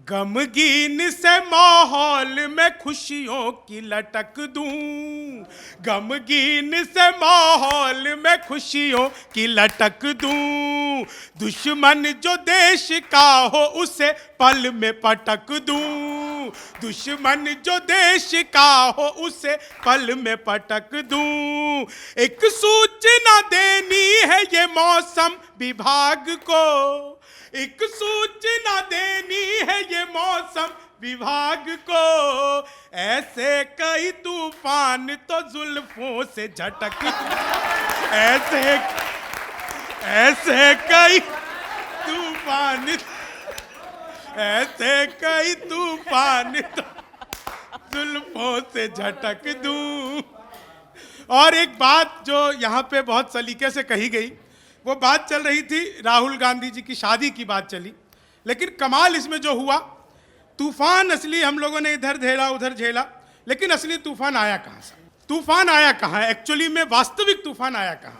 गमगीन से माहौल में खुशियों की लटक दूं, गमगीन से माहौल में खुशियों की लटक दूं, दुश्मन जो देश का हो उसे पल में पटक दूं, दुश्मन जो देश का हो उसे पल में पटक दूं। एक सूचना देनी है ये मौसम विभाग को, एक सूचना देनी है ये मौसम विभाग को, ऐसे कई तूफान तो जुल्फों से झटक, ऐसे कई तूफान, ऐसे कई तूफान तो जुल्फों से झटक दूं। और एक बात जो यहाँ पे बहुत सलीके से कही गई, वो बात चल रही थी राहुल गांधी जी की शादी की बात चली, लेकिन कमाल इसमें जो हुआ, तूफान असली हम लोगों ने इधर झेला उधर झेला, लेकिन असली तूफान आया कहाँ से? तूफान आया कहाँ? एक्चुअली में वास्तविक तूफान आया कहाँ?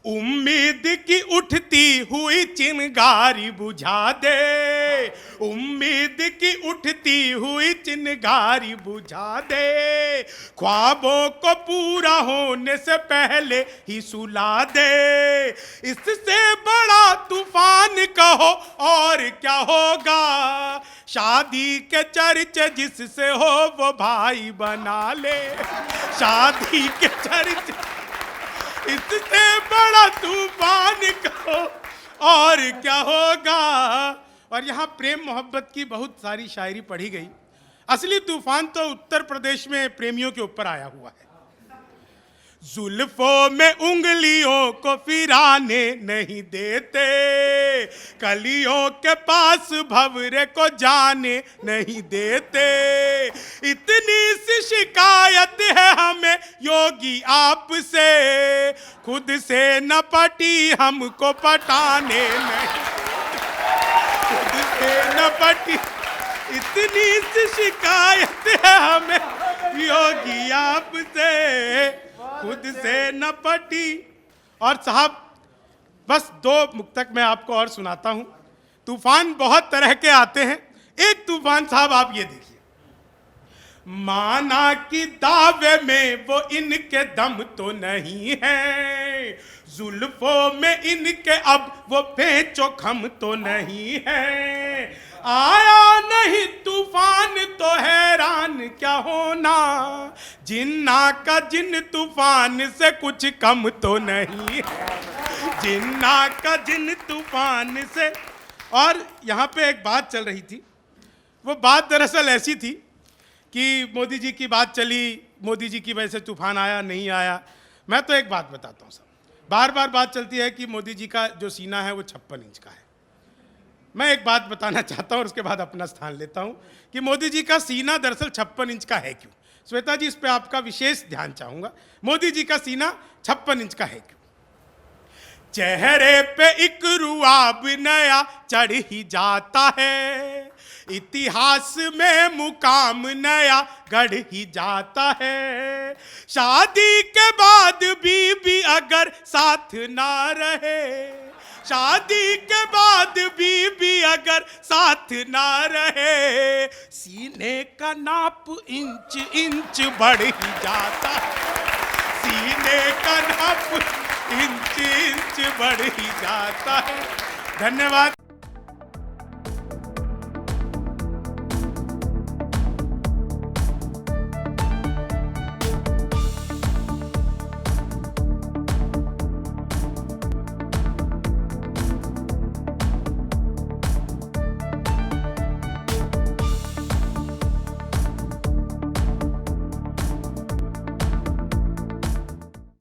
उम्मीद की उठती हुई चिंगारी बुझा दे, उम्मीद की उठती हुई चिंगारी बुझा दे, ख्वाबों को पूरा होने से पहले ही सुला दे, इससे बड़ा तूफान कहो और क्या होगा, शादी के चर्चे जिससे हो वो भाई बना ले, शादी के चर्चे इससे बड़ा तूफान कहो और क्या होगा। और यहाँ प्रेम मोहब्बत की बहुत सारी शायरी पढ़ी गई। असली तूफान तो उत्तर प्रदेश में प्रेमियों के ऊपर आया हुआ है। जुल्फों में उंगलियों को फिराने नहीं देते, कलियों के पास भंवरे को जाने नहीं देते, इतनी सी शिकायत है हमें योगी आपसे, खुद से न पटी हमको पटाने नहीं, खुद से न पटी, इतनी सी शिकायत है हमें योगी आपसे, खुद से न पटी। और साहब बस दो मुक्तक मैं आपको और सुनाता हूं। तूफान बहुत तरह के आते हैं। एक तूफान साहब आप ये देखिए, माना कि दावे में वो इनके दम तो नहीं है, जुल्फों में इनके अब वो पेचो खम तो नहीं है, आया नहीं तूफान तो हैरान क्या होना, जिन्ना का जिन तूफान से कुछ कम तो नहीं है, जिन्ना का जिन तूफान से। और यहाँ पे एक बात चल रही थी, वो बात दरअसल ऐसी थी कि मोदी जी की बात चली, मोदी जी की वजह से तूफान आया नहीं आया। मैं तो एक बात बताता हूँ साहब, बार बार बात चलती है कि मोदी जी का जो सीना है वो 56 इंच का है। मैं एक बात बताना चाहता हूँ और उसके बाद अपना स्थान लेता हूँ कि मोदी जी का सीना दरअसल 56 इंच का है क्यों। श्वेता जी, इस पे आपका विशेष ध्यान चाहूँगा। मोदी जी का सीना 56 इंच का है क्यों? चेहरे पे एक रुआब नया चढ़ ही जाता है, इतिहास में मुकाम नया गढ़ ही जाता है, शादी के बाद बीबी अगर साथ ना रहे, शादी के बाद बीबी अगर साथ ना रहे, सीने का नाप इंच इंच बढ़ ही जाता है, सीने का नाप इंच इंच बढ़ ही जाता है। धन्यवाद।